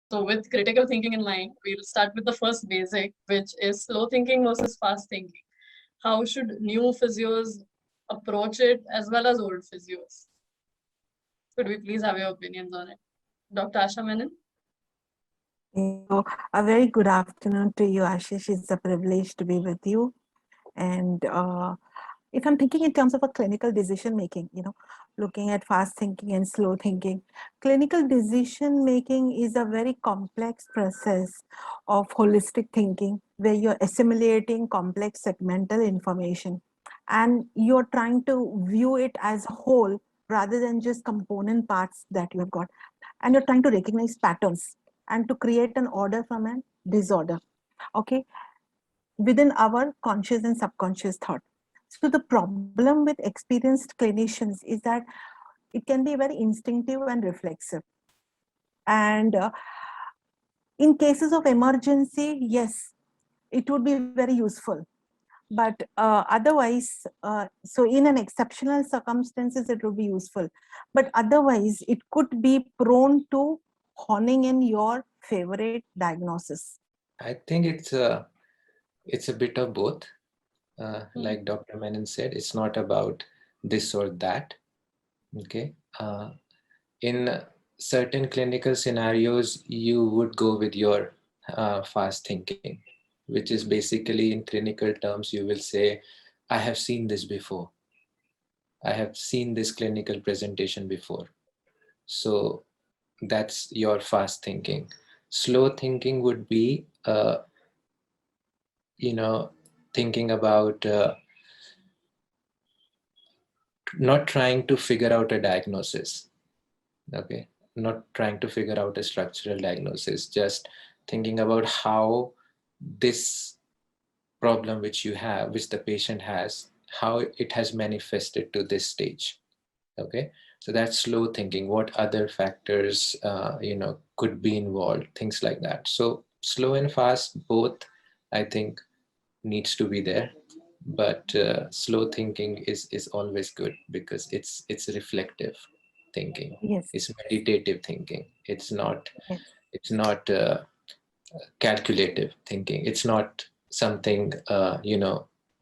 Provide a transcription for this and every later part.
So with critical thinking in mind, we'll start with the first basic, which is slow thinking versus fast thinking. How should new physios approach it as well as old physios? Could we please have your opinions on it? Dr. Asha Menon? So, a very good afternoon to you, Ashish. It's a privilege to be with you. And if I'm thinking in terms of a clinical decision making, looking at fast thinking and slow thinking, clinical decision making is a very complex process of holistic thinking where you're assimilating complex segmental information and you're trying to view it as a whole rather than just component parts that you have got. And you're trying to recognize patterns and to create an order from a disorder. Okay, within our conscious and subconscious thought. So the problem with experienced clinicians is that it can be very instinctive and reflexive. And in cases of emergency, yes, it would be very useful. But otherwise, so in an exceptional circumstances, it would be useful. But otherwise, it could be prone to honing in your favorite diagnosis. I think it's a bit of both. Like Dr. Menon said, it's not about this or that. Okay. In certain clinical scenarios, you would go with your fast thinking, which is basically in clinical terms, you will say, I have seen this before. I have seen this clinical presentation before. So that's your fast thinking. Slow thinking would be, thinking about not trying to figure out a diagnosis. Okay, not trying to figure out a structural diagnosis, just thinking about how this problem which you have, which the patient has, how it has manifested to this stage. Okay, so that's slow thinking. What other factors could be involved, things like that. So slow and fast both, I think, needs to be there, but slow thinking is always good because it's reflective thinking, Yes, it's meditative thinking, yes, it's not calculative thinking, it's not something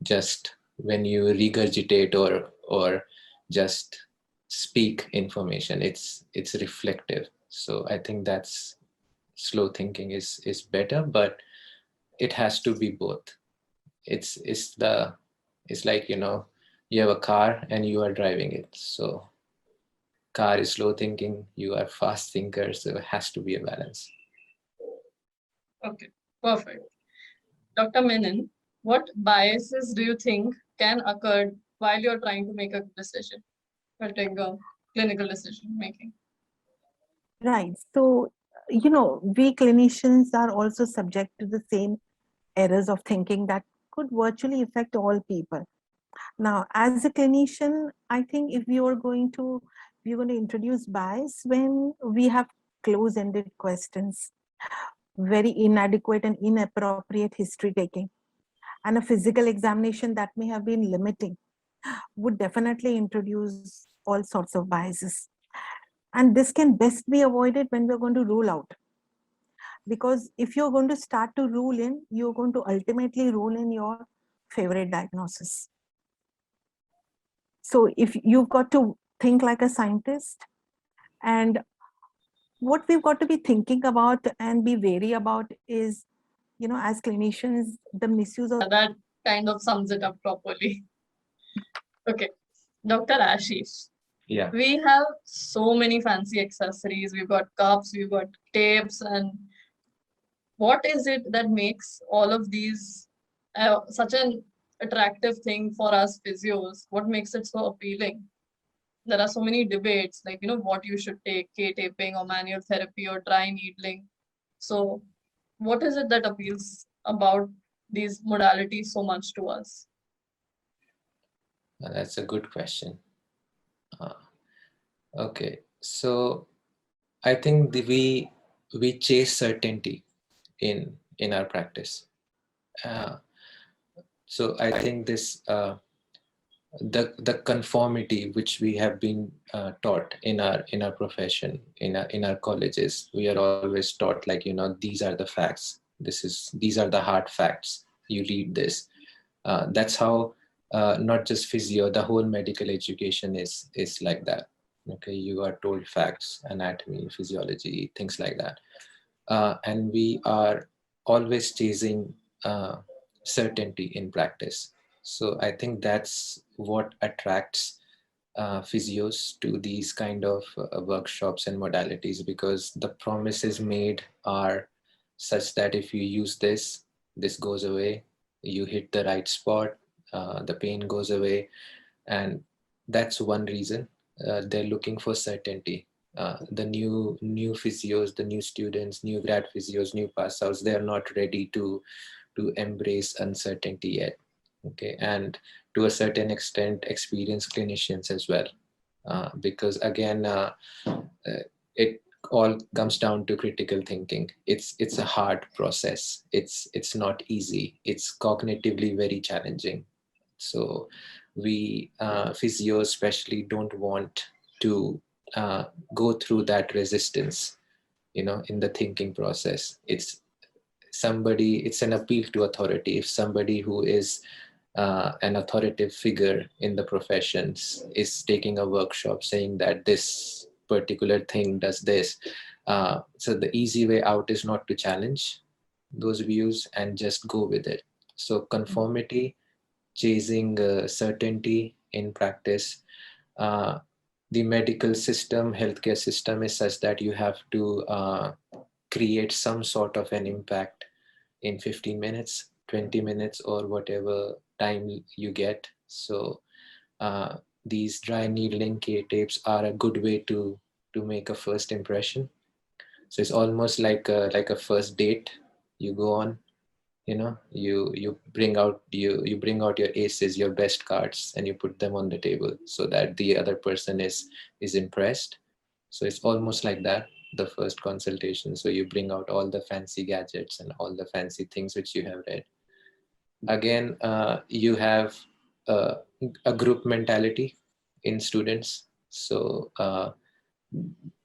just when you regurgitate or just speak information, it's reflective. So I think that's slow thinking is better, but it has to be both. It's like you have a car and you are driving it. So car is slow thinking, you are fast thinker, so it has to be a balance. Okay, perfect. Dr. Menon, what biases do you think can occur while you're trying to make a decision or take a clinical decision making? right. So, we clinicians are also subject to the same errors of thinking that could virtually affect all people. Now, as a clinician, I think if we're going to introduce bias when we have close-ended questions, very inadequate and inappropriate history taking, and a physical examination that may have been limiting, would definitely introduce all sorts of biases. And this can best be avoided when we're going to rule out. Because if you're going to start to rule in, you're going to ultimately rule in your favorite diagnosis. So if you've got to think like a scientist, and what we've got to be thinking about and be wary about is, as clinicians, the misuse of. That kind of sums it up properly. Okay, Dr. Ashish, Yeah. we have so many fancy accessories. We've got cups, we've got tapes, and what is it that makes all of these such an attractive thing for us physios? What makes it so appealing? There are so many debates, like, what you should take, K-taping or manual therapy or dry needling. So, what is it that appeals about these modalities so much to us? That's a good question. Uh, okay, so I think we chase certainty in our practice. Uh, so I think this the conformity which we have been taught in our profession, in our colleges. We are always taught, like, these are the facts, these are the hard facts, you read this. That's how not just physio, the whole medical education is like that. Okay, you are told facts, anatomy, physiology, things like that. And we are always chasing certainty in practice. So I think that's what attracts physios to these kind of workshops and modalities, because the promises made are such that if you use this goes away, you hit the right spot, the pain goes away. And that's one reason they're looking for certainty. The new physios, the new students, new grad physios, new pass outs, they are not ready to embrace uncertainty yet. Okay, and to a certain extent, experienced clinicians as well, because again, it all comes down to critical thinking. It's a hard process. It's not easy. It's cognitively very challenging. So we physios especially don't want to go through that resistance, in the thinking process. It's an appeal to authority. If somebody who is an authoritative figure in the professions is taking a workshop saying that this particular thing does this, so the easy way out is not to challenge those views and just go with it. So conformity, chasing certainty in practice. Uh, the medical system, healthcare system is such that you have to create some sort of an impact in 15 minutes, 20 minutes, or whatever time you get. So these dry needling K-tapes are a good way to make a first impression. So it's almost like a first date you go on. You bring out you bring out your aces, your best cards, and you put them on the table so that the other person is impressed. So it's almost like that, the first consultation. So you bring out all the fancy gadgets and all the fancy things which you have read. Again, you have uh, a group mentality in students. So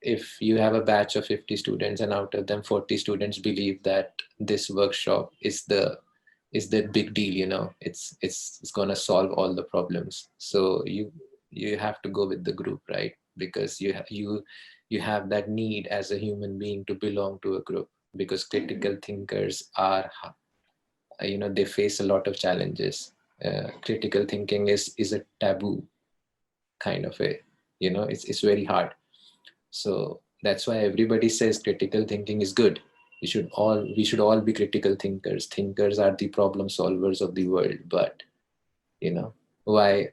if you have a batch of 50 students and out of them 40 students believe that this workshop is the big deal, it's going to solve all the problems. So you have to go with the group, right? Because you have that need as a human being to belong to a group, because critical thinkers are, they face a lot of challenges. Critical thinking is a taboo kind of a, it's very hard. So that's why everybody says critical thinking is good. We should all be critical thinkers. Thinkers are the problem solvers of the world. But why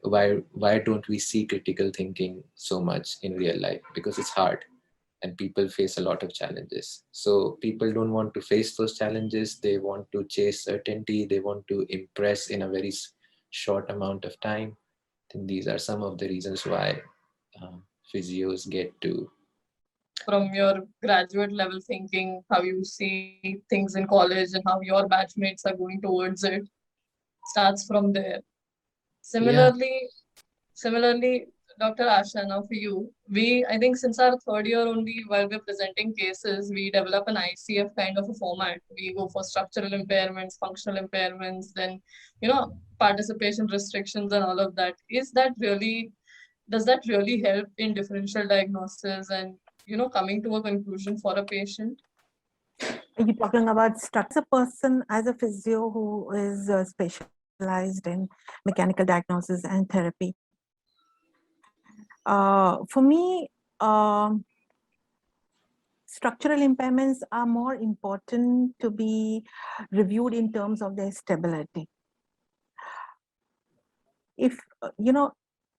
don't we see critical thinking so much in real life? Because it's hard and people face a lot of challenges. So people don't want to face those challenges. They want to chase certainty. They want to impress in a very short amount of time. I think these are some of the reasons why physios get to. From your graduate level thinking, how you see things in college and how your batchmates are going towards it, starts from there. Similarly, similarly, Dr. Asha, now for you, I think since our third year only, while we're presenting cases, we develop an ICF kind of a format. We go for structural impairments, functional impairments, then, participation restrictions and all of that. Does that really help in differential diagnosis and, coming to a conclusion for a patient? Are you talking about structure person as a physio who is specialized in mechanical diagnosis and therapy? For me, structural impairments are more important to be reviewed in terms of their stability. If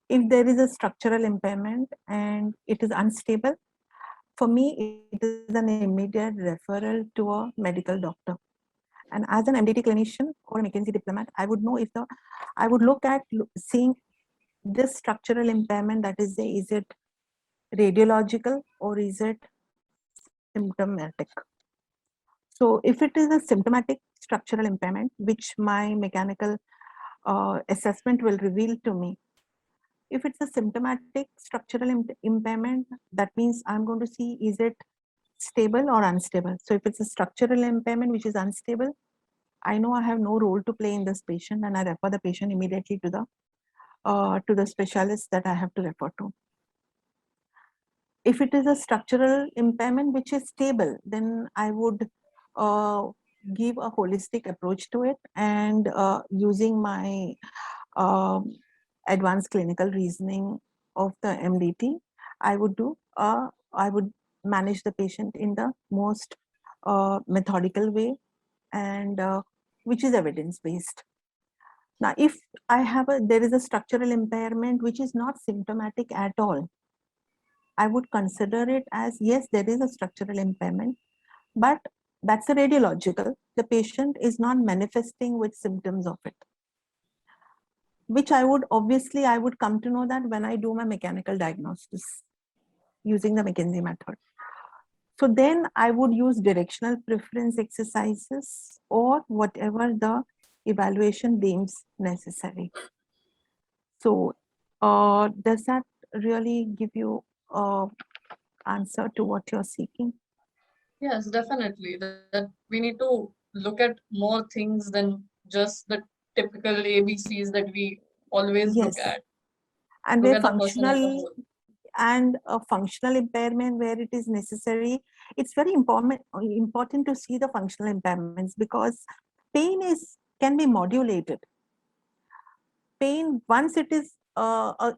if there is a structural impairment and it is unstable, for me, it is an immediate referral to a medical doctor. And as an MDT clinician or a McKinsey diplomat, I would know I would look at seeing this structural impairment that is there, is it radiological or is it symptomatic? So if it is a symptomatic structural impairment, which my mechanical assessment will reveal to me, If it's a symptomatic structural impairment, that means I'm going to see, is it stable or unstable? So if it's a structural impairment which is unstable, I know I have no role to play in this patient, and I refer the patient immediately to the specialist that I have to refer to. If it is a structural impairment which is stable, then I would give a holistic approach to it, and using my advanced clinical reasoning of the MDT, I would manage the patient in the most methodical way, and which is evidence based. Now, if there is a structural impairment which is not symptomatic at all, I would consider it as, yes, there is a structural impairment, but that's a radiological. The patient is not manifesting with symptoms of it, which I would come to know that when I do my mechanical diagnosis using the McKenzie method. So then I would use directional preference exercises or whatever the evaluation deems necessary. So does that really give you answer to what you're seeking? Yes, definitely. That we need to look at more things than just the typical ABCs that we always look Yes. at. And Look where at the person as a functional whole. and a functional impairment where it is necessary, it's very important to see the functional impairments, because pain can be modulated. Pain, once it is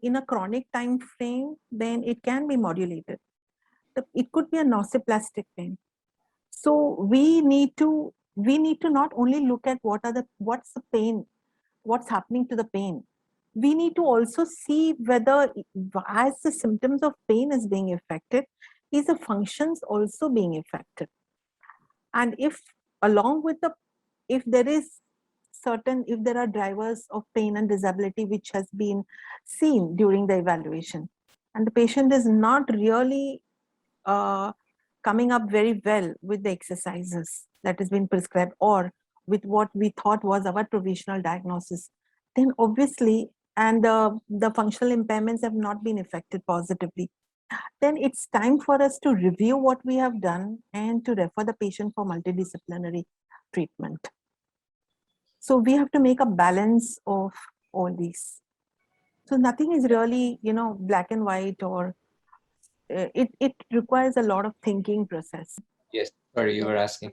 in a chronic time frame, then it can be modulated. It could be a nociplastic pain. So we need to not only look at what's the pain, what's happening to the pain. We need to also see whether, as the symptoms of pain is being affected, is the functions also being affected. And if along with if there are drivers of pain and disability which has been seen during the evaluation, and the patient is not really coming up very well with the exercises that has been prescribed, or with what we thought was our provisional diagnosis, then obviously, and the functional impairments have not been affected positively, then it's time for us to review what we have done and to refer the patient for multidisciplinary treatment. So we have to make a balance of all these. So nothing is really, black and white, or it requires a lot of thinking process. Yes, sorry, you were asking.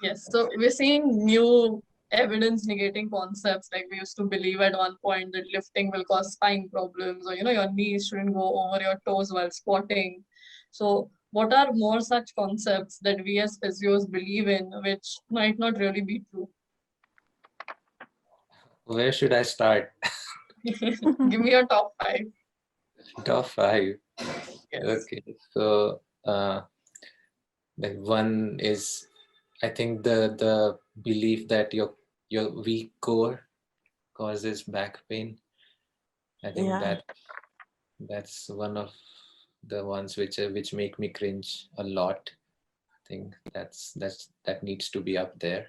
Yes, so we're seeing new evidence negating concepts. Like we used to believe at one point that lifting will cause spine problems, or your knees shouldn't go over your toes while squatting. So what are more such concepts that we as physios believe in which might not really be true? Where should I start? Give me your top 5. Top 5. Yes. Okay, so one is, I think, the belief that your weak core causes back pain. I think that's one of the ones which make me cringe a lot. I think that needs to be up there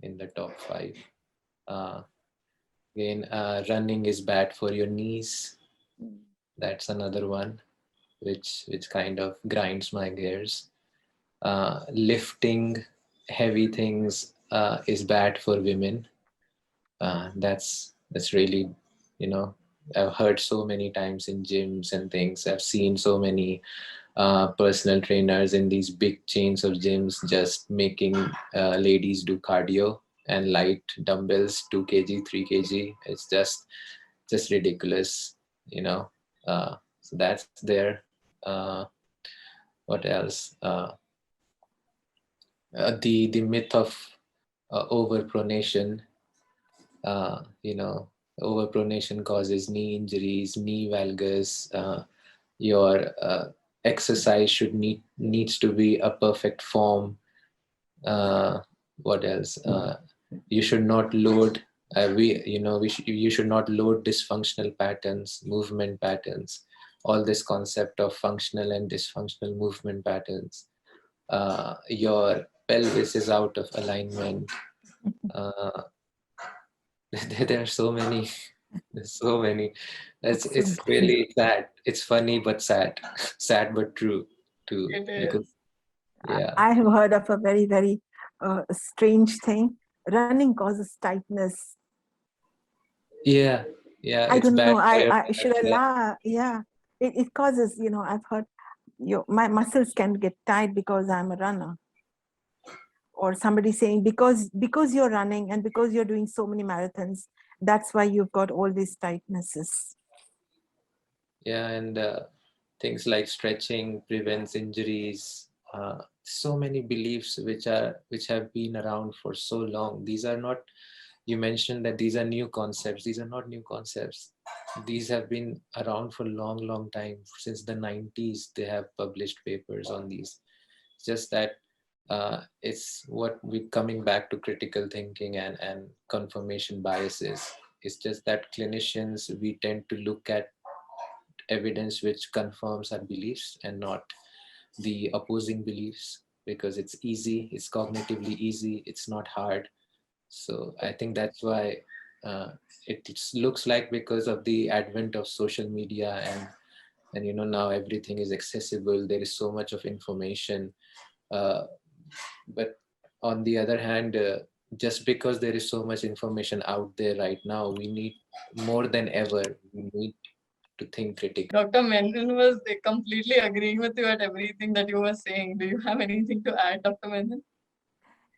in the top 5. Again, running is bad for your knees. That's another one which kind of grinds my gears. Lifting heavy things is bad for women. That's really, I've heard so many times in gyms and things. I've seen so many personal trainers in these big chains of gyms just making ladies do cardio and light dumbbells, 2 kg, 3 kg. It's just ridiculous, so that's there. What else? The myth of overpronation. Overpronation causes knee injuries, knee valgus. Your exercise needs to be a perfect form. What else? You should not load. You should not load dysfunctional patterns, movement patterns. All this concept of functional and dysfunctional movement patterns. Your pelvis is out of alignment. There are so many There's so many. It's Absolutely. really sad. It's funny but sad. Sad but true too. It Because is. yeah. I have heard of a very, very strange thing. Running causes tightness. Yeah. Yeah. I It's don't know. bad for your I should blood. I Yeah. laugh? Yeah. It causes, I've heard my muscles can get tight because I'm a runner. Or somebody saying because you're running and because you're doing so many marathons, that's why you've got all these tightnesses. Yeah. And things like stretching prevents injuries. So many beliefs which have been around for so long. These are not, you mentioned that these are new concepts. These are not new concepts. These have been around for a long time. Since the 90s they have published papers on these. It's just that it's what we coming back to critical thinking and confirmation biases. It's just that clinicians, we tend to look at evidence which confirms our beliefs and not the opposing beliefs, because it's easy, it's cognitively easy, it's not hard. So I think that's why uh, looks like, because of the advent of social media and now everything is accessible, there is so much of information. But on the other hand, just because there is so much information out there right now, we need more than ever, we need to think critically. Dr. Menon was completely agreeing with you at everything that you were saying. Do you have anything to add, Dr. Menon,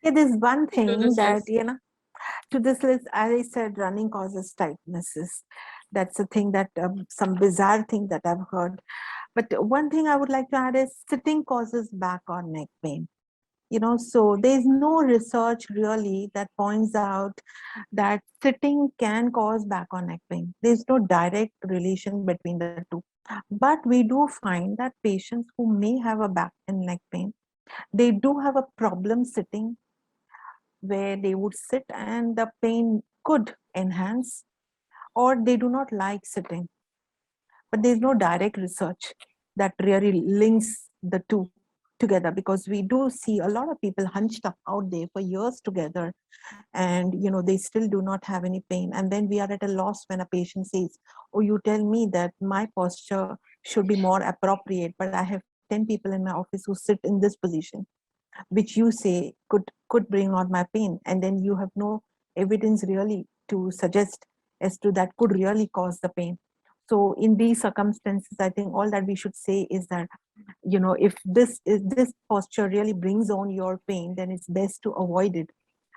Yeah, there's one to thing this that, list? to this list, as I said, running causes tightnesses. That's a thing that some bizarre thing that I've heard. But one thing I would like to add is sitting causes back or neck pain. So there's no research really that points out that sitting can cause back or neck pain. There's no direct relation between the two. But we do find that patients who may have a back and neck pain, they do have a problem sitting, where they would sit and the pain could enhance, or they do not like sitting. But there's no direct research that really links the two together, because we do see a lot of people hunched up out there for years together, and they still do not have any pain. And then we are at a loss when a patient says, oh, you tell me that my posture should be more appropriate, but I have 10 people in my office who sit in this position, which you say could bring on my pain, and then you have no evidence really to suggest as to that could really cause the pain. So in these circumstances, I think all that we should say is that, if this posture really brings on your pain, then it's best to avoid it.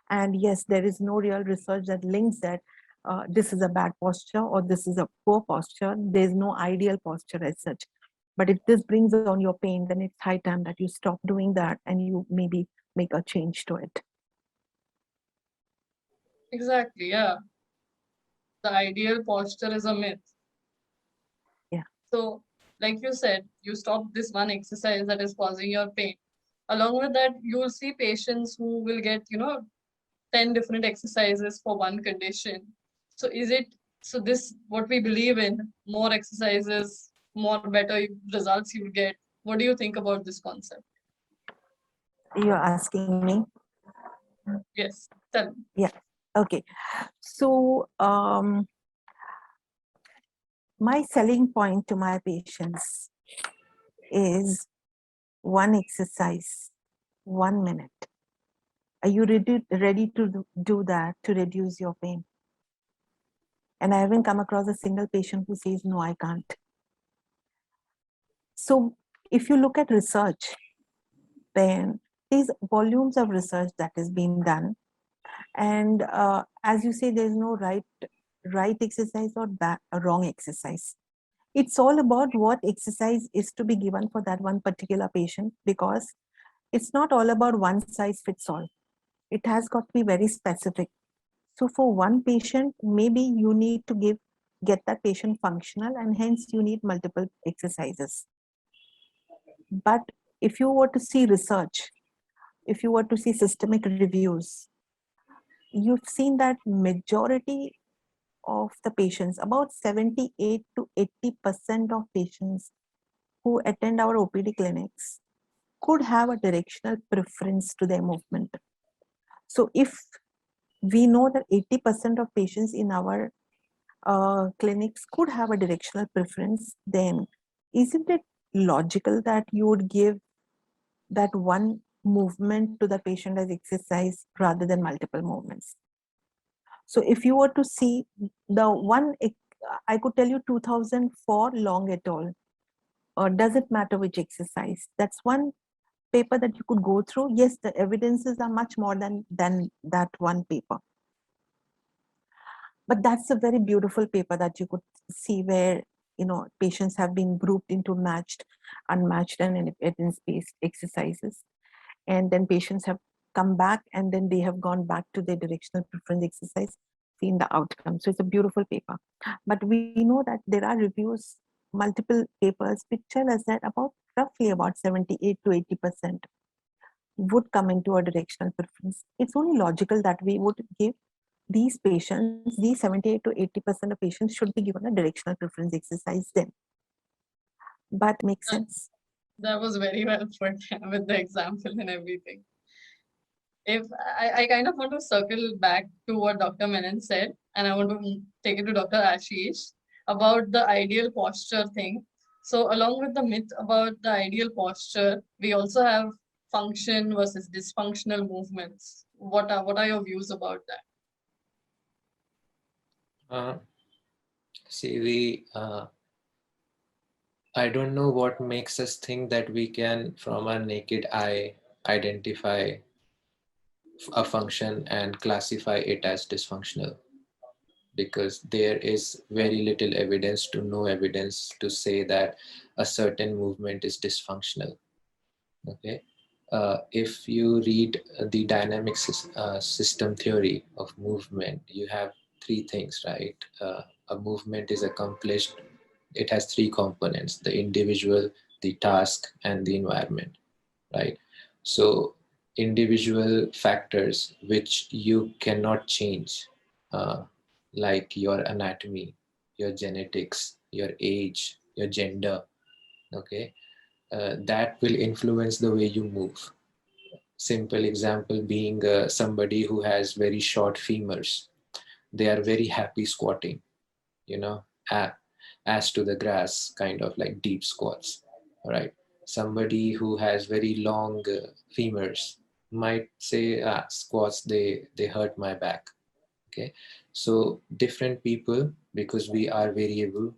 And yes, there is no real research that links that this is a bad posture or this is a poor posture. There's no ideal posture as such. But if this brings on your pain, then it's high time that you stop doing that and you maybe make a change to it. Exactly, yeah. The ideal posture is a myth. Yeah. So, like you said, you stop this one exercise that is causing your pain. Along with that, you'll see patients who will get, 10 different exercises for one condition. So so this, what we believe in, more exercises, more better results you'll get. What do you think about this concept? You're asking me? Yes, tell me. Yeah. Okay. So my selling point to my patients is one exercise, 1 minute. Are you ready to do that to reduce your pain? And I haven't come across a single patient who says, no, I can't. So if you look at research, then these volumes of research that is being done. And as you say, there's no right exercise or wrong exercise. It's all about what exercise is to be given for that one particular patient, because it's not all about one size fits all. It has got to be very specific. So for one patient, maybe you need to get that patient functional, and hence you need multiple exercises. But if you were to see research, if you were to see systemic reviews, you've seen that majority of the patients, about 78 to 80% of patients who attend our OPD clinics could have a directional preference to their movement. So if we know that 80% of patients in our clinics could have a directional preference, then isn't it logical that you would give that one movement to the patient as exercise rather than multiple movements? So if you were to see the one, I could tell you 2004 Long et al. Or does it matter which exercise? That's one paper that you could go through. Yes, the evidences are much more than that one paper. But that's a very beautiful paper that you could see where, you know, patients have been grouped into matched, unmatched, and evidence-based exercises. And then patients have come back and then they have gone back to their directional preference exercise, seen the outcome. So it's a beautiful paper. But we know that there are reviews, multiple papers which tell us that roughly about 78 to 80% would come into a directional preference. It's only logical that we would give these patients, these 78 to 80% of patients should be given a directional preference exercise then. But makes sense. That was very well put with the example and everything. If I kind of want to circle back to what Dr. Menon said, and I want to take it to Dr. Ashish about the ideal posture thing. So along with the myth about the ideal posture, we also have function versus dysfunctional movements. What are your views about that? See, I don't know what makes us think that we can, from our naked eye, identify a function and classify it as dysfunctional, because there is very little evidence to no evidence to say that a certain movement is dysfunctional. Okay. If you read the dynamic system theory of movement, you have three things, right? A movement is accomplished. It has three components: the individual, the task, and the environment, right? So individual factors which you cannot change, like your anatomy, your genetics, your age, your gender, okay, that will influence the way you move. Simple example being somebody who has very short femurs. They are very happy squatting, you know, ass to the grass, kind of like deep squats. All right. Somebody who has very long femurs might say, squats, they hurt my back. Okay. So different people, because we are variable,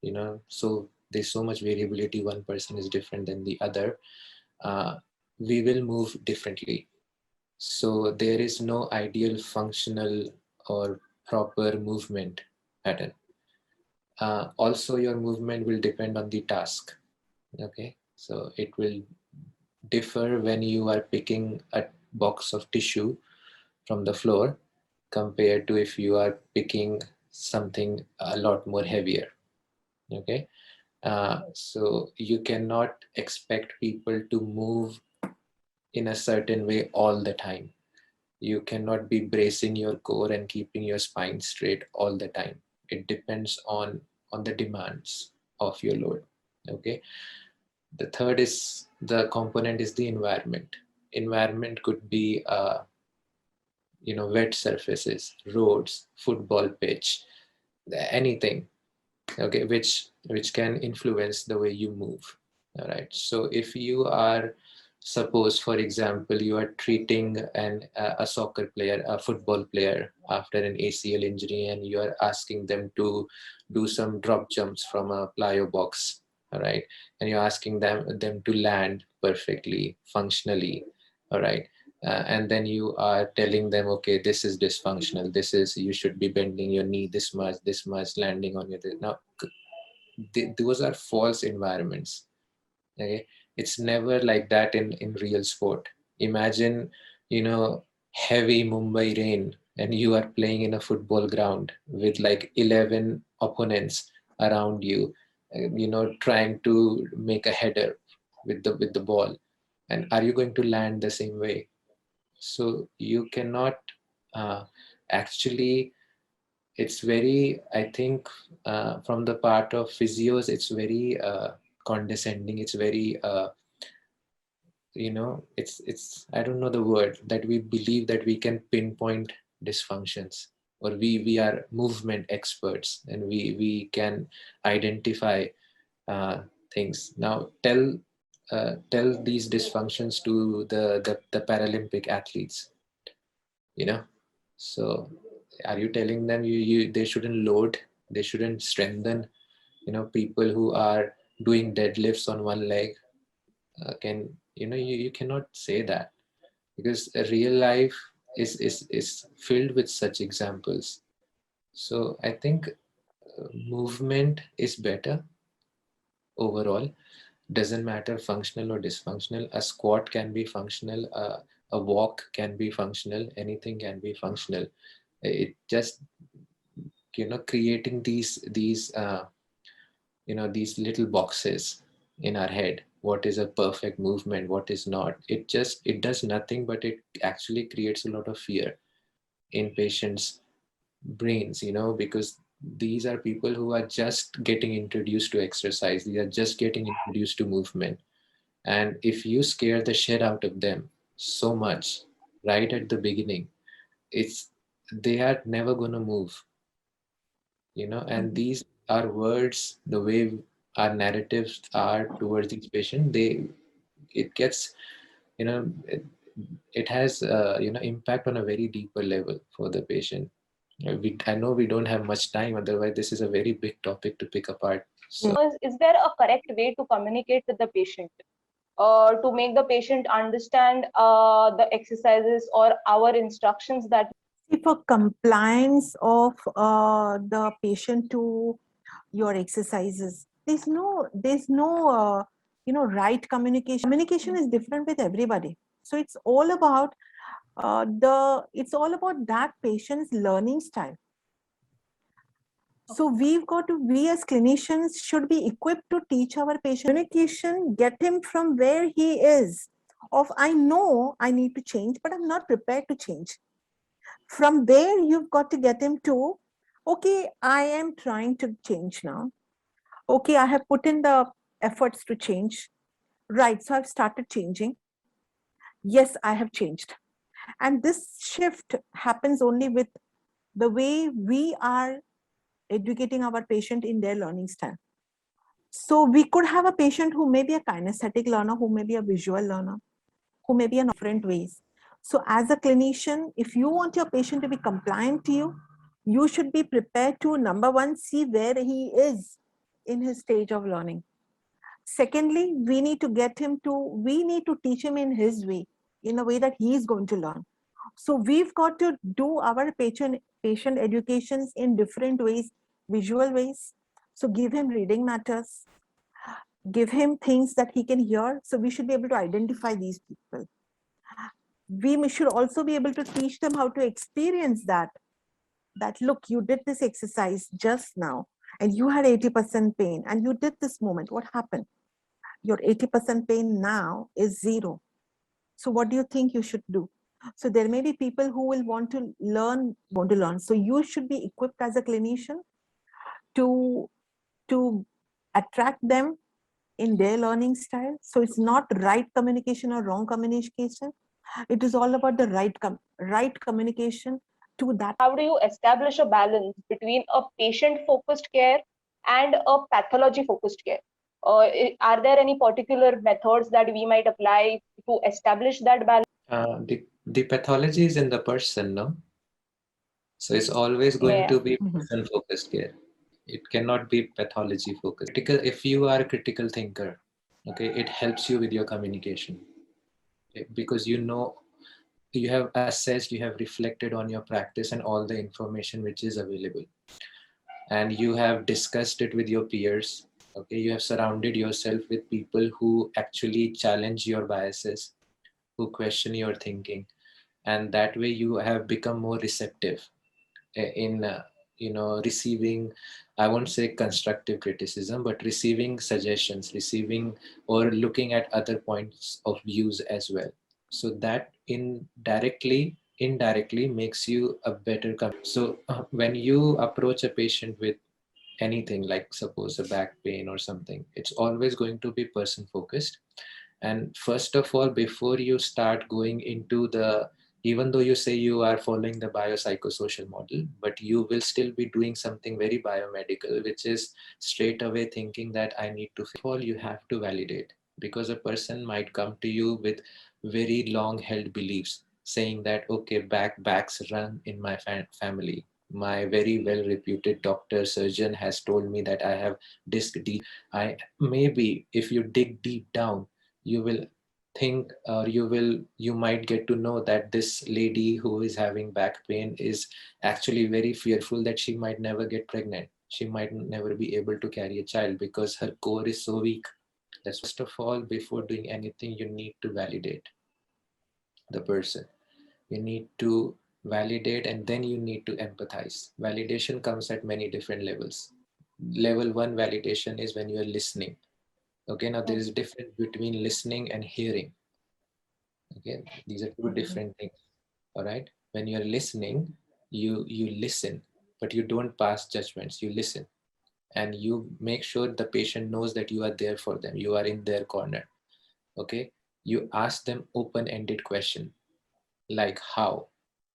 you know, so there's so much variability. One person is different than the other. We will move differently. So there is no ideal functional or proper movement pattern. Also, your movement will depend on the task. Okay, so it will differ when you are picking a box of tissue from the floor compared to if you are picking something a lot more heavier. Okay, so you cannot expect people to move in a certain way all the time. You cannot be bracing your core and keeping your spine straight all the time. It depends on the demands of your load. Okay. The third is the component is the environment. Environment could be wet surfaces, roads, football pitch, anything. Okay, which can influence the way you move. All right. So if you are, suppose for example, you are treating a soccer player, a football player after an ACL injury, and you are asking them to do some drop jumps from a plyo box. All right. And you're asking them to land perfectly, functionally. All right. And then you are telling them, okay, this is dysfunctional. This is, you should be bending your knee this much, landing on your, now those are false environments. Okay, it's never like that in real sport. Imagine, heavy Mumbai rain, and you are playing in a football ground with like 11 opponents around you, trying to make a header with the ball. And are you going to land the same way? So you cannot actually, it's very, I think, from the part of physios, it's very condescending. It's very, it's I don't know the word, that we believe that we can pinpoint dysfunctions. or we are movement experts, and we can identify things. Now tell these dysfunctions to the Paralympic athletes, you know. So are you telling them they shouldn't load, they shouldn't strengthen? You know, people who are doing deadlifts on one leg, can, you know, you cannot say that, because a real life is filled with such examples. So I think movement is better overall. Doesn't matter functional or dysfunctional. A squat can be functional, a walk can be functional, anything can be functional. It just, you know, creating these you know, these little boxes in our head, what is a perfect movement, what is not, it does nothing, but it actually creates a lot of fear in patients' brains, you know, because these are people who are just getting introduced to exercise, they are just getting introduced to movement. And if you scare the shit out of them so much right at the beginning, it's, they are never going to move, you know. And these are words, the way our narratives are towards these patients, they, it gets, you know, it has you know, impact on a very deeper level for the patient. I know we don't have much time, otherwise this is a very big topic to pick apart. So Is there a correct way to communicate with the patient to make the patient understand the exercises or our instructions that See, for compliance of the patient to your exercises, there's no you know, right communication. Communication is different with everybody. So it's all about it's all about that patient's learning style. So we as clinicians should be equipped to teach our patient communication, get him from where he is of, I know I need to change, but I'm not prepared to change. From there, you've got to get him to, okay, I am trying to change now. Okay, I have put in the efforts to change. Right, so I've started changing. Yes, I have changed. And this shift happens only with the way we are educating our patient in their learning style. So we could have a patient who may be a kinesthetic learner, who may be a visual learner, who may be in different ways. So as a clinician, if you want your patient to be compliant to you, you should be prepared to, number one, see where he is in his stage of learning. Secondly, we need to teach him in his way, in a way that he is going to learn. So we've got to do our patient educations in different ways, visual ways. So give him reading matters, give him things that he can hear. So we should be able to identify these people. We should also be able to teach them how to experience that look, you did this exercise just now and you had 80% pain and you did this movement. What happened? Your 80% pain now is 0. So what do you think you should do? So there may be people who will want to learn. So you should be equipped as a clinician to attract them in their learning style. So it's not right communication or wrong communication. It is all about the right communication to that. how do you establish a balance between a patient focused care and a pathology focused care? Are there any particular methods that we might apply to establish that balance? the pathology is in the person, no? So it's always going Yeah. to be person focused care. It cannot be pathology focused. If you are a critical thinker, okay, it helps you with your communication, okay? Because you know, you have assessed, you have reflected on your practice and all the information which is available, and you have discussed it with your peers, okay? You have surrounded yourself with people who actually challenge your biases, who question your thinking, and that way you have become more receptive in you know, receiving, I won't say constructive criticism, but receiving suggestions, receiving or looking at other points of views as well. So that indirectly makes you a better so when you approach a patient with anything, like suppose a back pain or something, it's always going to be person focused. And first of all, before you start going into the, Even though you say you are following the biopsychosocial model, but you will still be doing something very biomedical, which is straight away thinking that I need to. First of all, you have to validate, because a person might come to you with very long held beliefs saying that, okay, backs run in my family. My very well reputed doctor surgeon has told me that I have disc deep. I maybe if you dig deep down, you will think, or you might get to know that this lady who is having back pain is actually very fearful that she might never get pregnant. She might never be able to carry a child because her core is so weak. That's first of all, before doing anything, you need to validate the person. You need to validate, and then you need to empathize. Validation comes at many different levels. Level one validation is when you are listening. Okay, now there is a difference between listening and hearing. Okay, these are two different things. All right, when you're listening, you listen, but you don't pass judgments. You listen, and you make sure the patient knows that you are there for them. You are in their corner. Okay, you ask them open-ended question like how,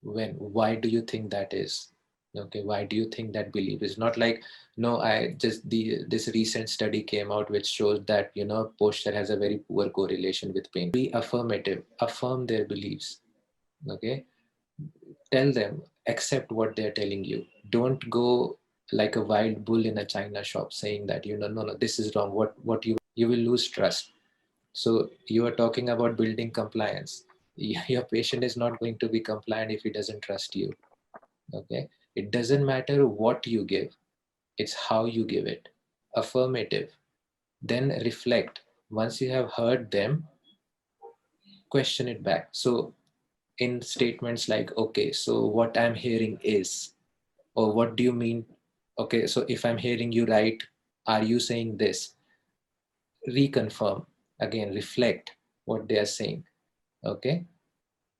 when, why do you think that is? Okay, why do you think that belief is? Not like, no, I just this recent study came out which shows that, you know, posture has a very poor correlation with pain. Be affirmative, affirm their beliefs. Okay, tell them, accept what they're telling you. Don't go like a wild bull in a china shop saying that, you know, no, this is wrong. What you will lose trust. So you are talking about building compliance. Your patient is not going to be compliant if he doesn't trust you. Okay, it doesn't matter what you give, it's how you give it. Affirmative, then reflect. Once you have heard them, question it back. So in statements like, okay, so what I'm hearing is, or what do you mean? Okay, so if I'm hearing you right, are you saying this? Reconfirm, again, reflect what they are saying. Okay,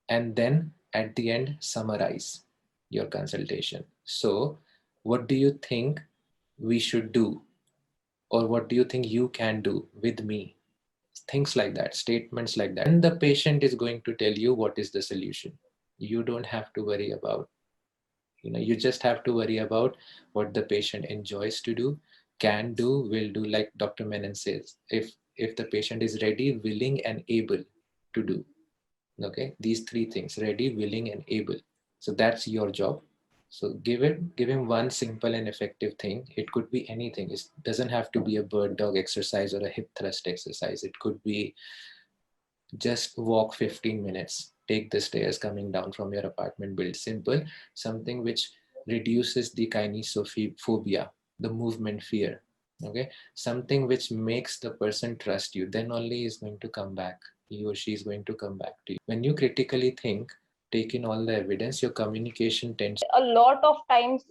and then at the end, summarize your consultation. So what do you think we should do, or what do you think you can do with me? Things like that, statements like that, and the patient is going to tell you what is the solution. You don't have to worry about, you know, you just have to worry about what the patient enjoys to do, can do, will do. Like Dr. Menon says, if the patient is ready, willing, and able to do. Okay, these three things: ready, willing, and able. So that's your job. So give him one simple and effective thing. It could be anything. It doesn't have to be a bird dog exercise or a hip thrust exercise. It could be just walk 15 minutes, take the stairs coming down from your apartment, build simple, something which reduces the kinesophobia, the movement fear. Okay, something which makes the person trust you, then only is going to come back. He or she is going to come back to you. When you critically think, take in all the evidence, your communication tends. A lot of times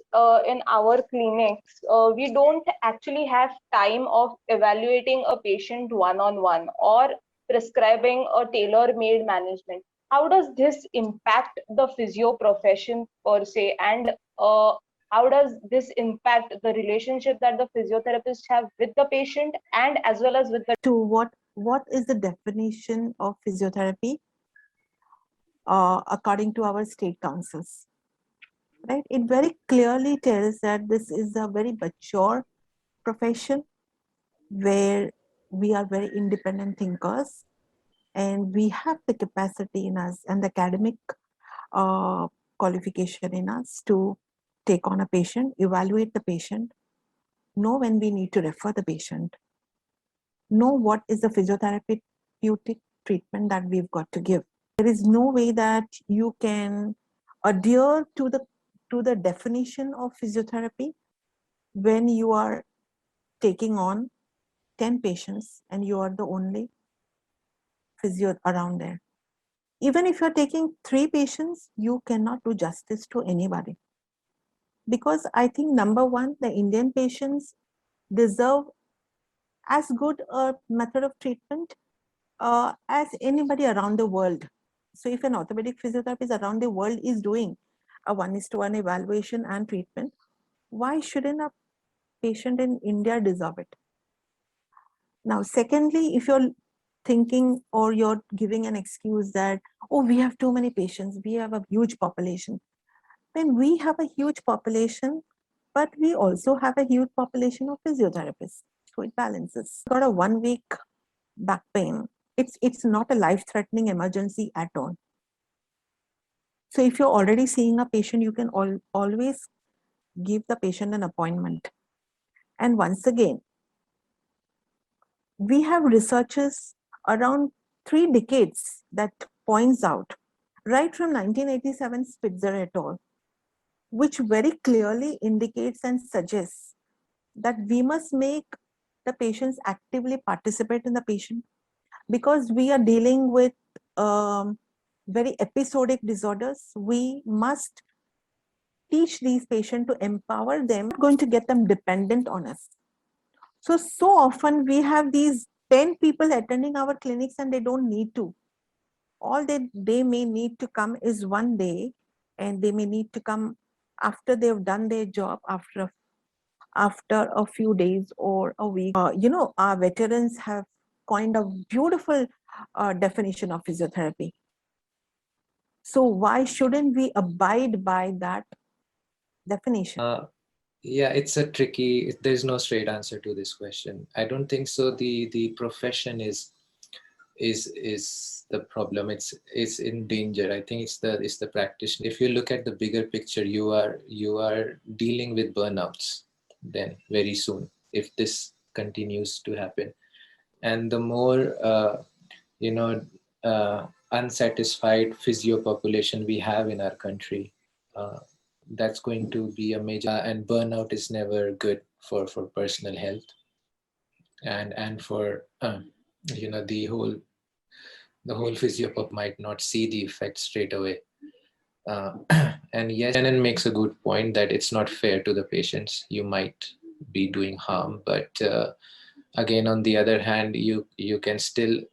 in our clinics, we don't actually have time of evaluating a patient one-on-one or prescribing a tailor-made management. How does this impact the physio profession per se, and how does this impact the relationship that the physiotherapists have with the patient and as well as with the To what is the definition of physiotherapy according to our state councils, right? It very clearly tells that this is a very mature profession where we are very independent thinkers, and we have the capacity in us and the academic qualification in us to take on a patient, evaluate the patient, know when we need to refer the patient, know what is the physiotherapeutic treatment that we've got to give. There is no way that you can adhere to the definition of physiotherapy when you are taking on 10 patients and you are the only physio around there. Even if you're taking 3 patients, you cannot do justice to anybody. Because I think number one, the Indian patients deserve as good a method of treatment as anybody around the world. So if an orthopedic physiotherapist around the world is doing a 1:1 evaluation and treatment, why shouldn't a patient in India deserve it? Now, secondly, if you're thinking or you're giving an excuse that, oh, we have too many patients, we have a huge population. Then we have a huge population, but we also have a huge population of physiotherapists. So it balances. Got a 1 week back pain. It's not a life-threatening emergency at all. So if you're already seeing a patient, you can always give the patient an appointment. And once again, we have researches around 3 decades that points out, right from 1987 Spitzer et al., which very clearly indicates and suggests that we must make the patients actively participate in the patient, because we are dealing with very episodic disorders. We must teach these patients to empower them, going to get them dependent on us. So often we have these 10 people attending our clinics and they don't need to. All they may need to come is one day, and they may need to come after they've done their job, after a few days or a week. Our veterans have coined a beautiful definition of physiotherapy. So why shouldn't we abide by that definition? Yeah, it's a tricky, there's no straight answer to this question. I don't think so. The profession is the problem. It's in danger. I think it's the practitioner. If you look at the bigger picture, you are dealing with burnouts then very soon if this continues to happen. And the more unsatisfied physio population we have in our country, that's going to be a major, and burnout is never good for personal health and for the whole physio pop might not see the effect straight away. And yes, Shannon makes a good point that it's not fair to the patients. You might be doing harm, but again, on the other hand, you can see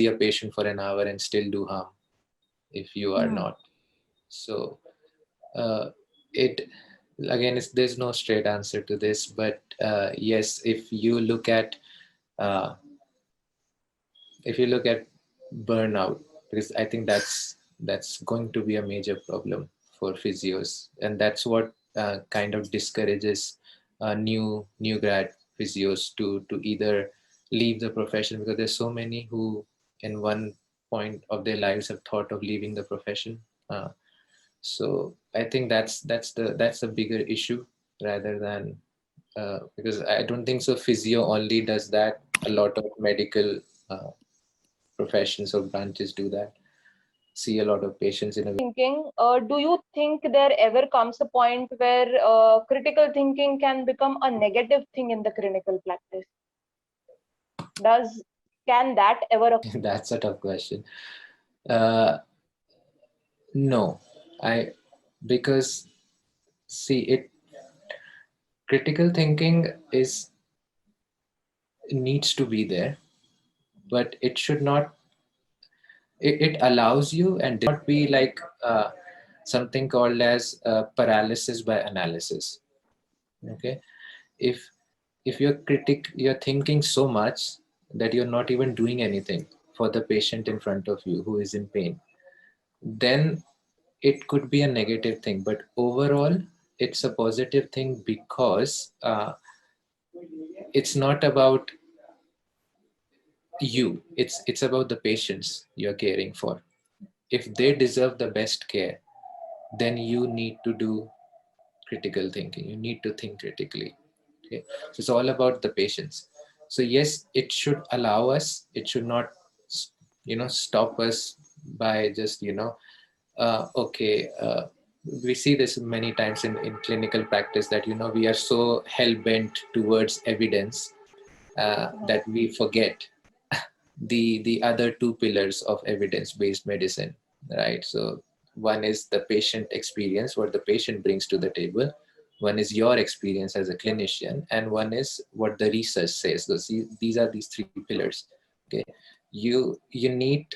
a patient for an hour and still do harm if you are not. So it again, there's no straight answer to this, but yes, if you look at burnout, because I think that's going to be a major problem for physios, and that's what kind of discourages new grad physios to either leave the profession, because there's so many who in one point of their lives have thought of leaving the profession. So I think that's a bigger issue rather than because I don't think so physio only does that. A lot of medical professions or branches do that. See a lot of patients in a Thinking, do you think there ever comes a point where critical thinking can become a negative thing in the clinical practice? Can that ever occur? That's a tough question. No, because see, critical thinking needs to be there, but it should not. It allows you and not be like something called as paralysis by analysis. Okay, if you're thinking so much that you're not even doing anything for the patient in front of you who is in pain, then it could be a negative thing. But overall, it's a positive thing because it's not about you. It's about the patients you're caring for. If they deserve the best care, then you need to do critical thinking. You need to think critically. Okay, so it's all about the patients. So yes, it should allow us. It should not, stop us by just we see this many times in clinical practice that we are so hell bent towards evidence that we forget the other two pillars of evidence-based medicine, right? So one is the patient experience, what the patient brings to the table. One is your experience as a clinician, and one is what the research says. So these are these three pillars. Okay, you need,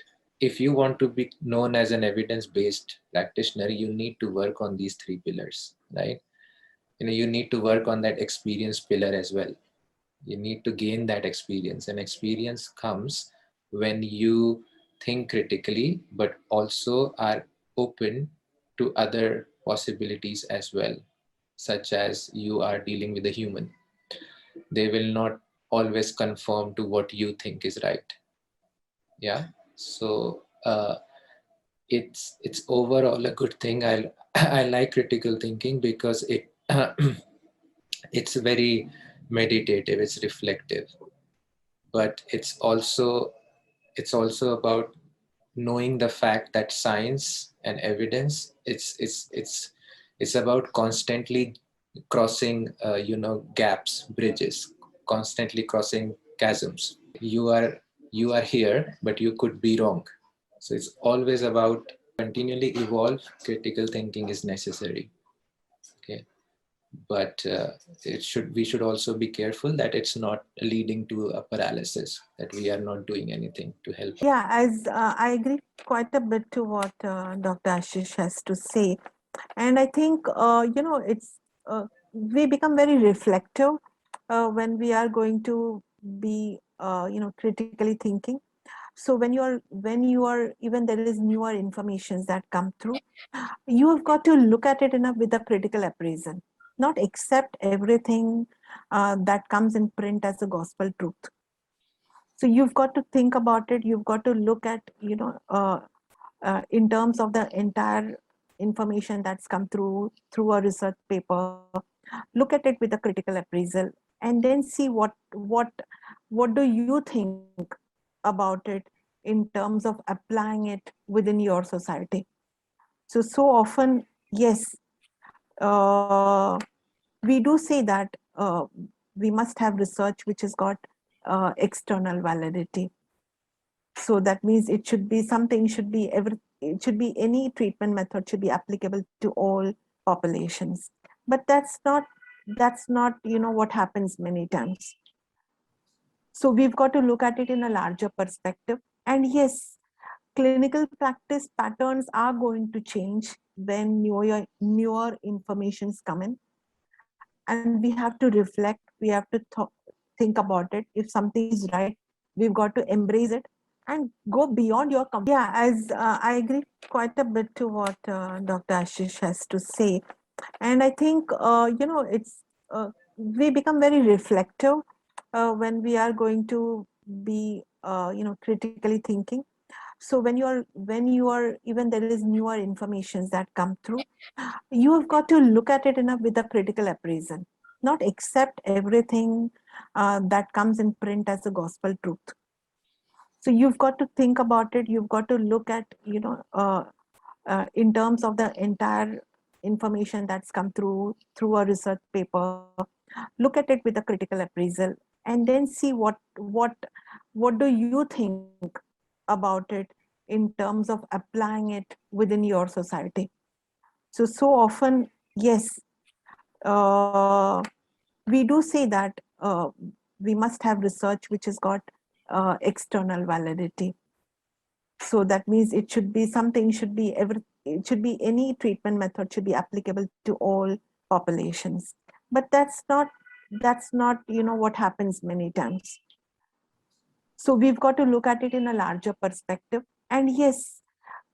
if you want to be known as an evidence-based practitioner, you need to work on these three pillars, right? You need to work on that experience pillar as well. You need to gain that experience, and experience comes when you think critically, but also are open to other possibilities as well, such as you are dealing with a human. They will not always conform to what you think is right. Yeah. So it's overall a good thing. I I like critical thinking because it it's very meditative, it's reflective, but it's also about knowing the fact that science and evidence, it's about constantly crossing gaps, bridges, constantly crossing chasms. You are here, but you could be wrong. So it's always about continually evolve. Critical thinking is necessary. Okay, but we should also be careful that it's not leading to a paralysis, that we are not doing anything to help. Yeah, as I agree quite a bit to what Dr. Ashish has to say. And I think, we become very reflective when we are going to be, critically thinking. So when you are, even there is newer informations that come through, you have got to look at it with a critical appraisal, not accept everything that comes in print as a gospel truth. So you've got to think about it. You've got to look at, in terms of the entire information that's come through a research paper. Look at it with a critical appraisal, and then see what do you think about it in terms of applying it within your society. So often, yes, uh, we do say that we must have research which has got external validity. So that means it should be something, it should be any treatment method should be applicable to all populations. But that's not what happens many times. So we've got to look at it in a larger perspective. And yes, clinical practice patterns are going to change when newer informations come in, and we have to reflect, we have to think about it. If something is right, we've got to embrace it and go beyond your comfort. Yeah, as I agree quite a bit to what Dr. Ashish has to say. And I think, it's we become very reflective when we are going to be, critically thinking. So when you are even there is newer informations that come through, you have got to look at it with a critical appraisal, not accept everything that comes in print as a gospel truth. So you've got to think about it. You've got to look at, in terms of the entire information that's come through a research paper. Look at it with a critical appraisal, and then see what do you think about it in terms of applying it within your society. So often, yes, uh, we do say that we must have research which has got external validity. So that means it should be something, it should be any treatment method should be applicable to all populations. But that's not what happens many times. So we've got to look at it in a larger perspective. And yes,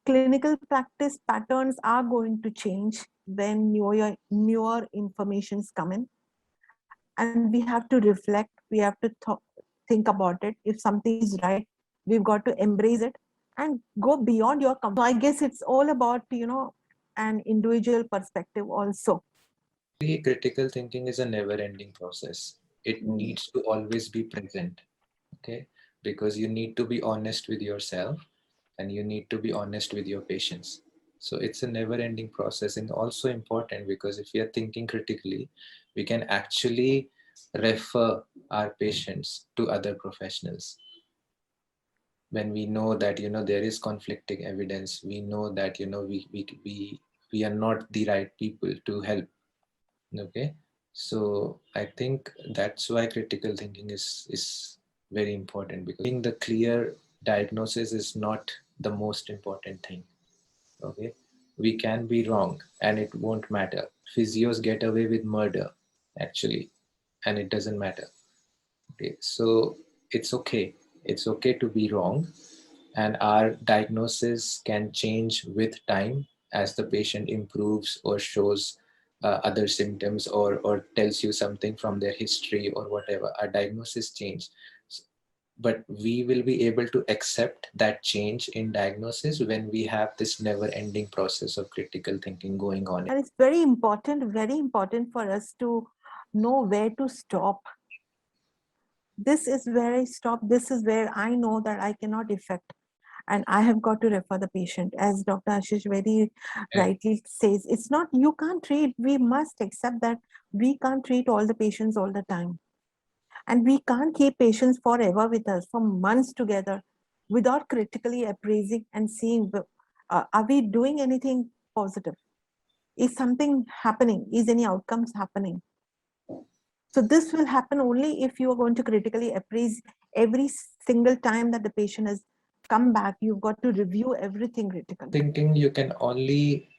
clinical practice patterns are going to change when newer informations come in, and we have to reflect, we have to think about it. If something is right, we've got to embrace it and go beyond your comfort. So I guess it's all about an individual perspective also. Critical thinking is a never-ending process. It needs to always be present, okay? Because you need to be honest with yourself and you need to be honest with your patients. So it's a never-ending process, and also important because if we are thinking critically, we can actually refer our patients to other professionals. When we know that there is conflicting evidence, we know that we are not the right people to help. Okay, so I think that's why critical thinking is very important, because getting the clear diagnosis is not the most important thing. Okay, we can be wrong and it won't matter. Physios get away with murder actually, and it doesn't matter. Okay, so it's okay. It's okay to be wrong. And our diagnosis can change with time as the patient improves or shows other symptoms, or tells you something from their history or whatever. Our diagnosis change. But we will be able to accept that change in diagnosis when we have this never ending process of critical thinking going on. And it's very important for us to know where to stop. This is where I stop. This is where I know that I cannot affect. And I have got to refer the patient. As Dr. Ashish very rightly says, it's not, you can't treat, we must accept that we can't treat all the patients all the time. And we can't keep patients forever with us for months together without critically appraising and seeing, are we doing anything positive? Is something happening? Is any outcomes happening? So this will happen only if you are going to critically appraise every single time that the patient has come back. You've got to review everything critically. Thinking, you can only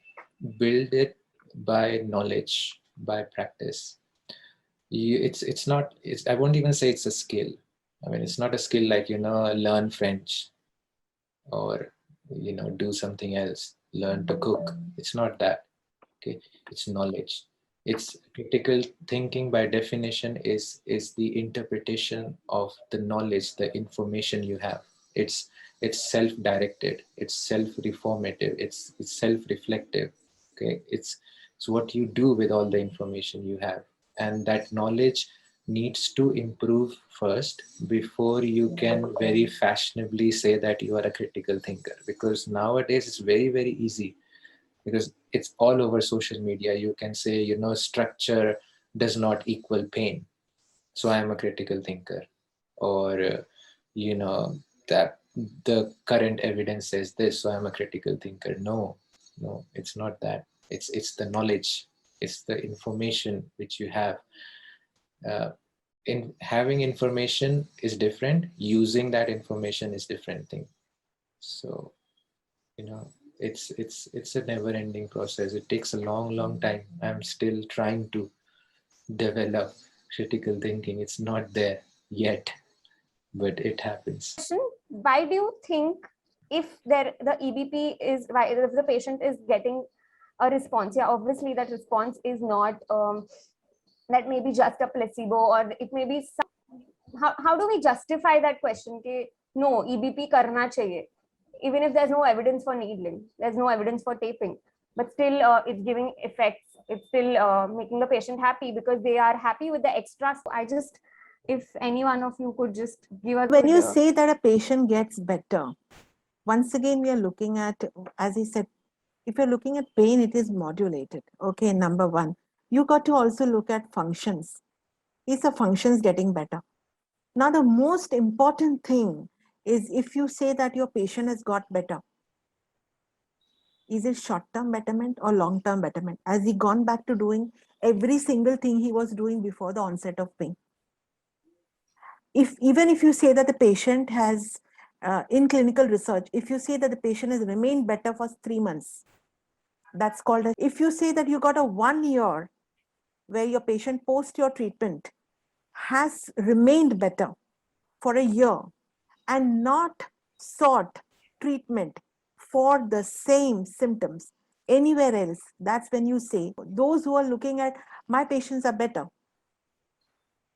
build it by knowledge, by practice. It's not, I won't even say it's a skill. I mean, it's not a skill like, learn French or, do something else, learn to cook. It's not that. Okay, it's knowledge. It's critical thinking by definition is the interpretation of the knowledge, the information you have. It's self-directed, it's self-reformative, it's self-reflective. Okay, it's what you do with all the information you have, and that knowledge needs to improve first before you can very fashionably say that you are a critical thinker. Because nowadays it's very, very easy, because it's all over social media. You can say, structure does not equal pain, so I am a critical thinker. Or, that the current evidence says this, so I'm a critical thinker. No, it's not that. It's the knowledge, it's the information which you have. In having information is different, using that information is different thing. So, it's a never-ending process. It takes a long time. I'm still trying to develop critical thinking. It's not there yet, but it happens. Why do you think if the EBP is, if the patient is getting a response, yeah, obviously that response is not that may be just a placebo, or it may be how do we justify that question कि no, EBP करना चाहिए, even if there's no evidence for needling, there's no evidence for taping, but still it's giving effects, it's still making the patient happy because they are happy with the extras. I just, if any one of you could just give us. When you say that a patient gets better, once again we are looking at, as he said, if you're looking at pain, it is modulated. Okay, number one. You got to also look at functions. Is the functions getting better? Now, the most important thing is if you say that your patient has got better, is it short-term betterment or long-term betterment? Has he gone back to doing every single thing he was doing before the onset of pain? Even if you say that the patient has, in clinical research, if you say that the patient has remained better for 3 months, that's called a, if you say that you got a 1 year where your patient post your treatment has remained better for a year and not sought treatment for the same symptoms anywhere else, that's when you say, those who are looking at my patients are better.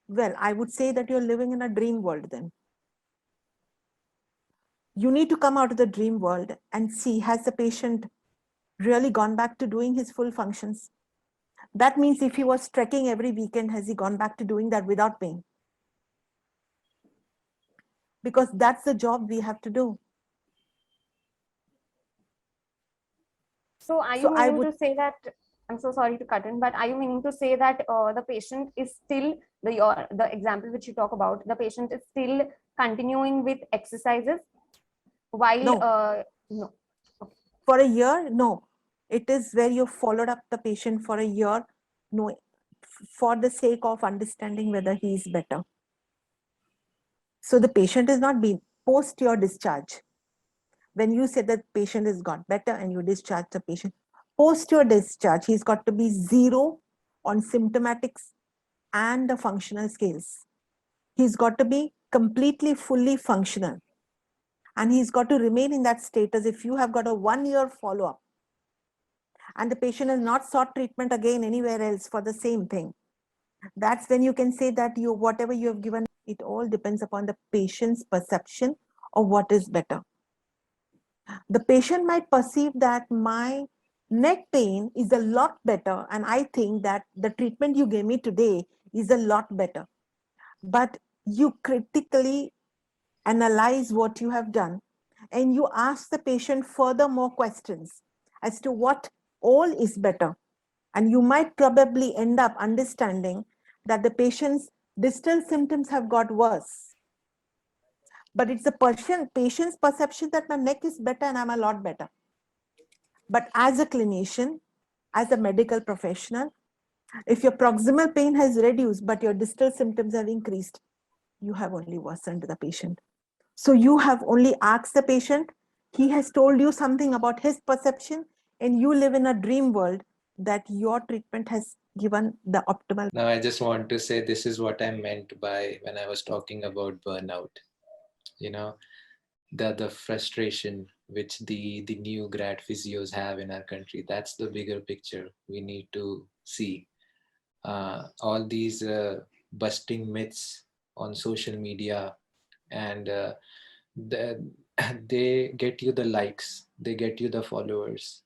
Well, I would say that you're living in a dream world then. You need to come out of the dream world and see, has the patient really gone back to doing his full functions? That means if he was trekking every weekend, has he gone back to doing that without pain? Because that's the job we have to do. So are you meaning to say that, I'm so sorry to cut in, but are you meaning to say that the patient is still, the example which you talk about, the patient is still continuing with exercises while, no. No. Okay. For a year, no. It is where you followed up the patient for a year, no, for the sake of understanding whether he is better. So the patient is not being post your discharge. When you say that patient has got better and you discharge the patient, post your discharge, he's got to be 0 on symptomatics and the functional scales. He's got to be completely fully functional, and he's got to remain in that status. If you have got a 1-year follow-up and the patient has not sought treatment again anywhere else for the same thing, that's when you can say that you, whatever you have given, it all depends upon the patient's perception of what is better. The patient might perceive that my neck pain is a lot better, and I think that the treatment you gave me today is a lot better. But you critically analyze what you have done, and you ask the patient further more questions as to what all is better. And you might probably end up understanding that the patient's distal symptoms have got worse. But it's the patient's perception that my neck is better and I'm a lot better. But as a clinician, as a medical professional, if your proximal pain has reduced, but your distal symptoms have increased, you have only worsened the patient. So you have only asked the patient, he has told you something about his perception, and you live in a dream world that your treatment has given the optimal. Now, I just want to say this is what I meant by when I was talking about burnout. You know, the frustration which the new grad physios have in our country. That's the bigger picture we need to see. All these busting myths on social media, and they get you the likes, they get you the followers.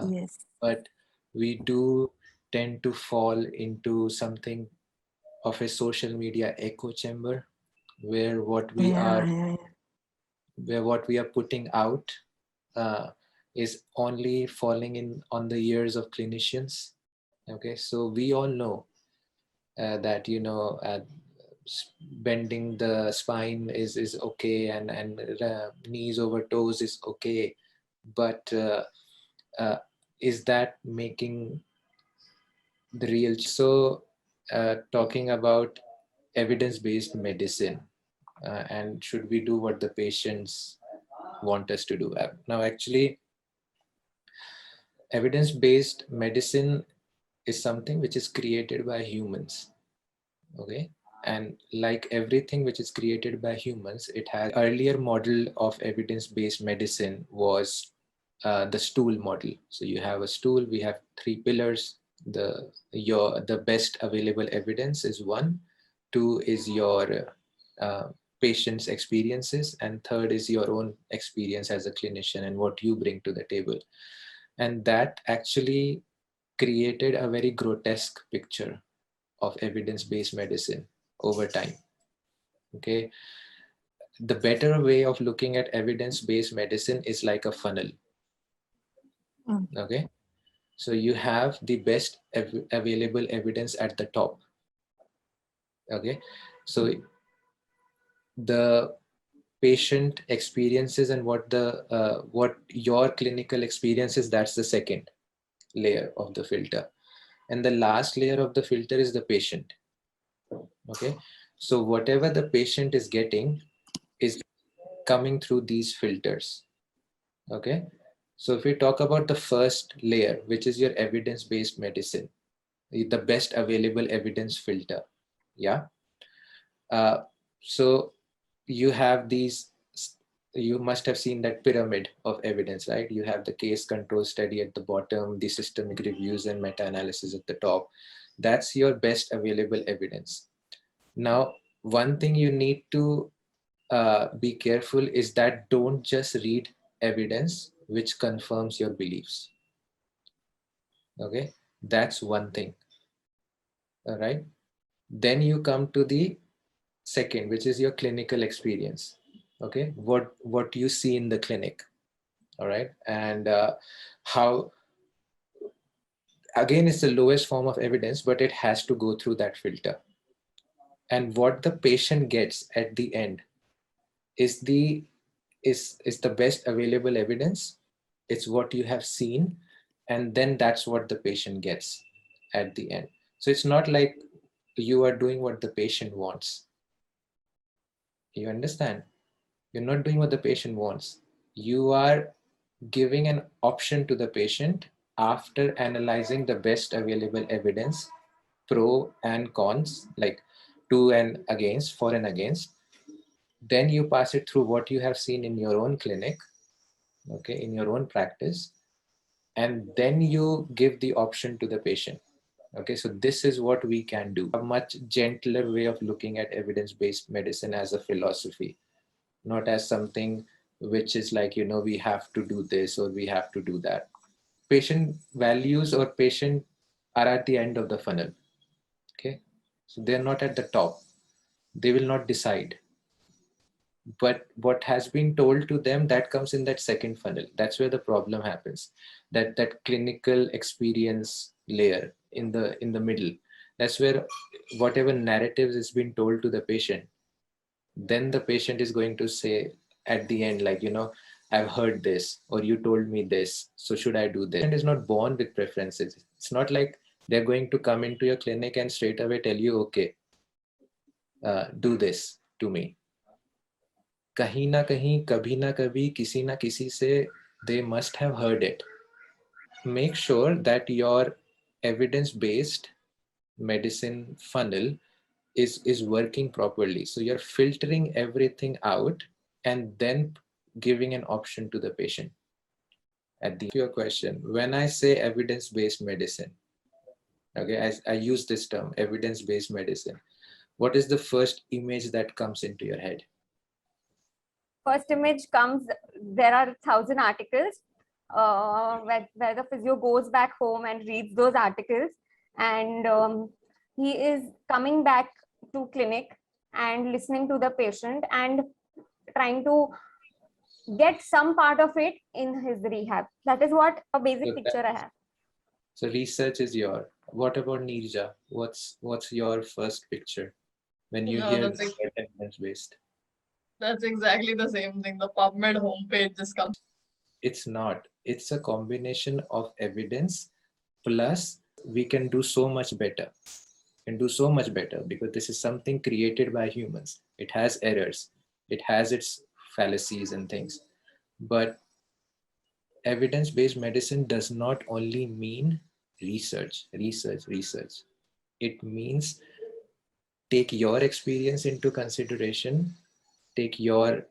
Yes. But we do tend to fall into something of a social media echo chamber, where what we are where what we are putting out is only falling in on the ears of clinicians. Okay, so we all know that, you know, bending the spine is okay, and knees over toes is okay, but is that making the real? So talking about evidence-based medicine, and should we do what the patients want us to do? Now, actually, evidence-based medicine is something which is created by humans. Okay, and like everything which is created by humans, it has earlier model of evidence-based medicine was the stool model. So you have a stool, we have 3 pillars. The best available evidence is 1, 2 is your patient's experiences, and 3rd is your own experience as a clinician and what you bring to the table. And that actually created a very grotesque picture of evidence-based medicine over time. Okay, the better way of looking at evidence-based medicine is like a funnel. Okay, so you have the best available evidence at the top. Okay, so the patient experiences and what your clinical experiences, that's the second layer of the filter, and the last layer of the filter is the patient. Okay, so whatever the patient is getting is coming through these filters. Okay, so if we talk about the first layer, which is your evidence-based medicine, the best available evidence filter. Yeah, so you have these, you must have seen that pyramid of evidence, right? You have the case control study at the bottom, the systemic reviews and meta-analysis at the top. That's your best available evidence. Now, one thing you need to be careful is that don't just read evidence which confirms your beliefs. Okay, that's one thing. All right, then you come to the second, which is your clinical experience. Okay, what you see in the clinic. All right, and how, again, it's the lowest form of evidence, but it has to go through that filter. And what the patient gets at the end is the best available evidence. It's what you have seen, and then that's what the patient gets at the end. So it's not like you are doing what the patient wants. You understand? You're not doing what the patient wants. You are giving an option to the patient after analyzing the best available evidence, pro and cons, like to and against, for and against. Then you pass it through what you have seen in your own clinic, okay, in your own practice, and then you give the option to the patient. Okay, so this is what we can do. A much gentler way of looking at evidence-based medicine as a philosophy, not as something which is like, you know, we have to do this or we have to do that. Patient values or patient are at the end of the funnel. Okay, so they're not at the top. They will not decide. But what has been told to them, that comes in that second funnel. That's where the problem happens. That clinical experience layer in the middle. That's where whatever narratives is being told to the patient, then the patient is going to say at the end, like, you know, I've heard this, or you told me this, so should I do this? And is not born with preferences. It's not like they're going to come into your clinic and straight away tell you, okay, do this to me. कहीं ना कहीं, कभी ना कभी, किसी ना किसी से they must have heard it. Make sure that your evidence-based medicine funnel is working properly. So you're filtering everything out and then giving an option to the patient. At the end of your question, when I say evidence-based medicine, okay, I use this term, evidence-based medicine. What is the first image that comes into your head? First image comes, there are 1,000 articles where the physio goes back home and reads those articles, and he is coming back to clinic and listening to the patient and trying to get some part of it in his rehab. That is what a basic So picture I have. So research is your. What about Nirja? What's your first picture when you No, hear that's evidence-based? That's exactly the same thing. The PubMed homepage just comes. It's not. It's a combination of evidence plus we can do so much better. Can do so much better because this is something created by humans. It has errors. It has its fallacies and things. But evidence-based medicine does not only mean research. It means take your experience into consideration, take your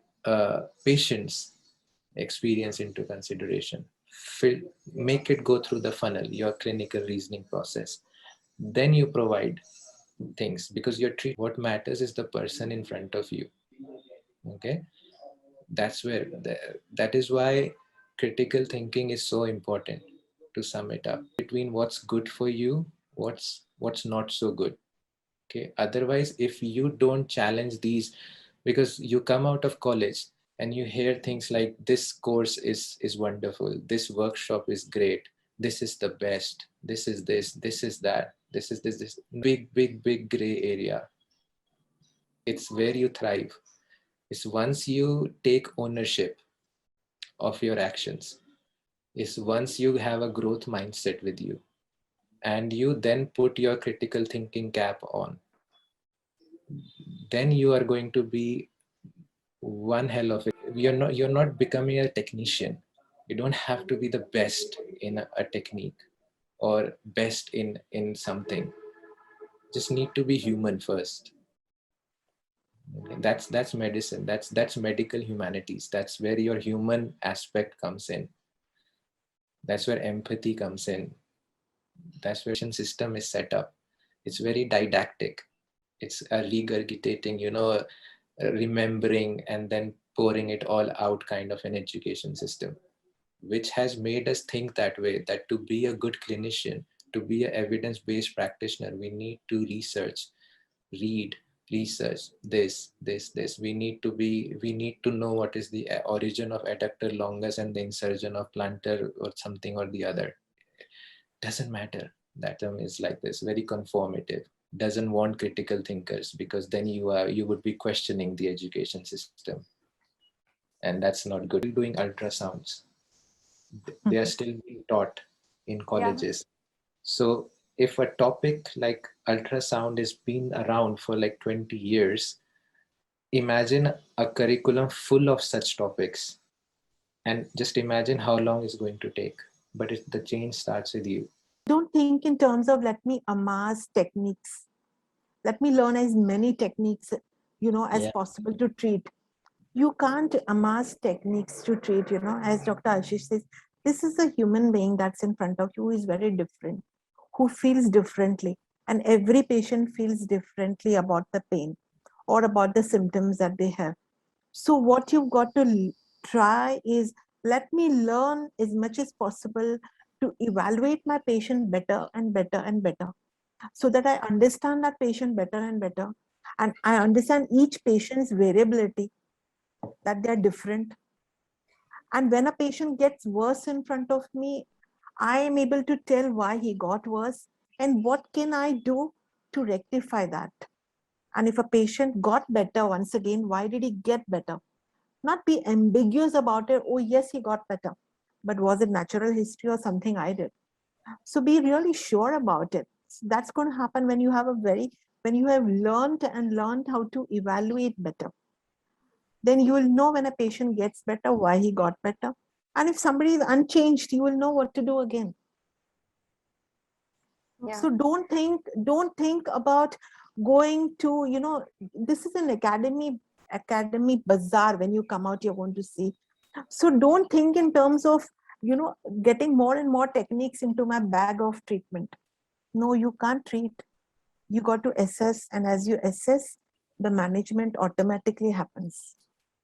patient's experience into consideration, make it go through the funnel, your clinical reasoning process. Then you provide things because you're treating. What matters is the person in front of you. Okay, that's where that is why critical thinking is so important. To sum it up, between what's good for you, what's not so good. Okay, otherwise if you don't challenge these, because you come out of college and you hear things like this course is wonderful, this workshop is great, this is the best, this is this is that, this is this big gray area. It's where you thrive. It's once you take ownership of your actions, is once you have a growth mindset with you and you then put your critical thinking cap on, then you are going to be one hell of it. You're not becoming a technician. You don't have to be the best in a technique or best in something. Just need to be human first. Okay, that's medicine. That's medical humanities. That's where your human aspect comes in. That's where empathy comes in. That's where the system is set up. It's very didactic. It's a regurgitating, remembering and then pouring it all out kind of an education system, which has made us think that way, that to be a good clinician, to be an evidence-based practitioner, we need to read, research this. We need to know what is the origin of adductor longus and the insertion of plantar or something or the other. Doesn't matter. That term is like this, very conformative. Doesn't want critical thinkers because then you would be questioning the education system, and that's not good. Doing ultrasounds, they are still being taught in colleges. So if a topic like ultrasound has been around for like 20 years, imagine a curriculum full of such topics, and just imagine how long it's going to take. But the change starts with you. Don't think in terms of let me amass techniques. Let me learn as many techniques, as Yeah. possible to treat. You can't amass techniques to treat, as Dr. Ashish says, this is a human being that's in front of you who is very different, who feels differently. And every patient feels differently about the pain or about the symptoms that they have. So what you've got to try is, let me learn as much as possible to evaluate my patient better and better and better, so that I understand that patient better and better. And I understand each patient's variability, that they're different. And when a patient gets worse in front of me, I am able to tell why he got worse and what can I do to rectify that. And if a patient got better, once again, why did he get better? Not be ambiguous about it. Oh, yes, he got better. But was it natural history or something I did? So be really sure about it. That's going to happen when you have when you have learned how to evaluate better. Then you will know when a patient gets better, why he got better. And if somebody is unchanged, you will know what to do again. Yeah. So don't think about going to, this is an academy bazaar. When you come out, you're going to see. So don't think in terms of, getting more and more techniques into my bag of treatment. No, you can't treat. You got to assess. And as you assess, the management automatically happens.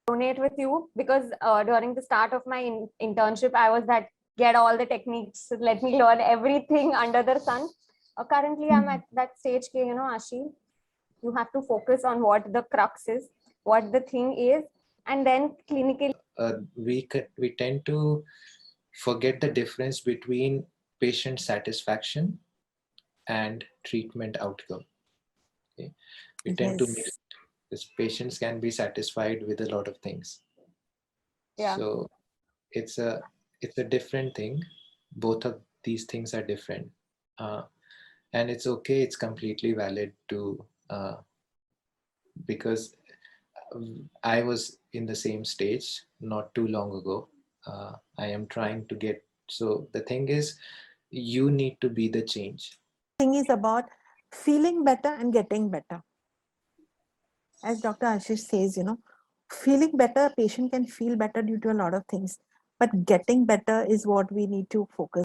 Donate with you, because during the start of my internship, I was that get all the techniques, let me learn everything under the sun. Currently, I'm at that stage, Ashi, you have to focus on what the crux is, what the thing is, and then clinically. We tend to forget the difference between patient satisfaction and treatment outcome. Okay? We tend to make this patients can be satisfied with a lot of things. Yeah. So it's a different thing. Both of these things are different, and it's okay. It's completely valid to because I was in the same stage not too long ago. I am trying to get. So the thing is, you need to be the change. Thing is about feeling better and getting better. As Dr. Ashish says, feeling better, a patient can feel better due to a lot of things, but getting better is what we need to focus.